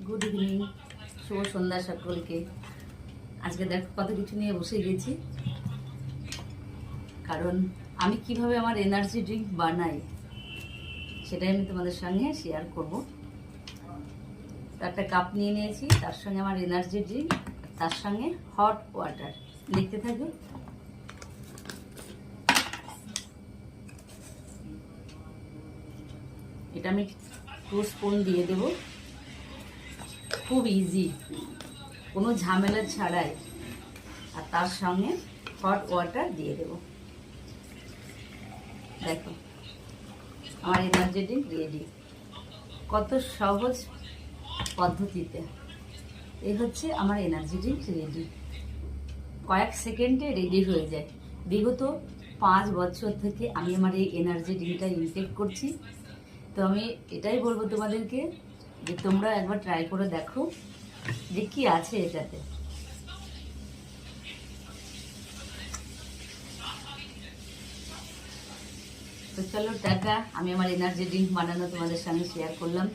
Good evening, শুভ সন্ধ্যা সকলকে। আজকে দেখো কত কিছু নিয়ে বসে গেছি, কারণ আমি কিভাবে আমার এনার্জি ড্রিঙ্ক বানাই সেটাই আমি তোমাদের সঙ্গে শেয়ার করব। তো একটা কাপ নিয়ে নিয়েছি, তার সঙ্গে আমার এনার্জি ড্রিঙ্ক, তার সঙ্গে হট ওয়াটার। দেখতে থাকো। এটা আমি 2 স্পুন দিয়ে দেব, খুব ইজি, কোনো ঝামেলা ছাড়াই। আর তার সঙ্গে হট ওয়াটার দিয়ে দেব। দেখো আমার এনার্জি ড্রিঙ্ক রেডি, কত সহজ পদ্ধতিতে। এই হচ্ছে আমার এনার্জি ড্রিঙ্ক রেডি, কয়েক সেকেন্ডে রেডি হয়ে যায়। বিগত 5 বছর থেকে আমি আমার এই এনার্জি ড্রিঙ্কটা ইনটেক করছি। তো আমি এটাই বলবো তোমাদেরকে যে তোমরা একবার ট্রাই করে দেখো যে কি আছে এটাতে। তো চলো টাটা, আমি আমার এনার্জি ড্রিঙ্ক বানানো তোমাদের সঙ্গে শেয়ার করলাম।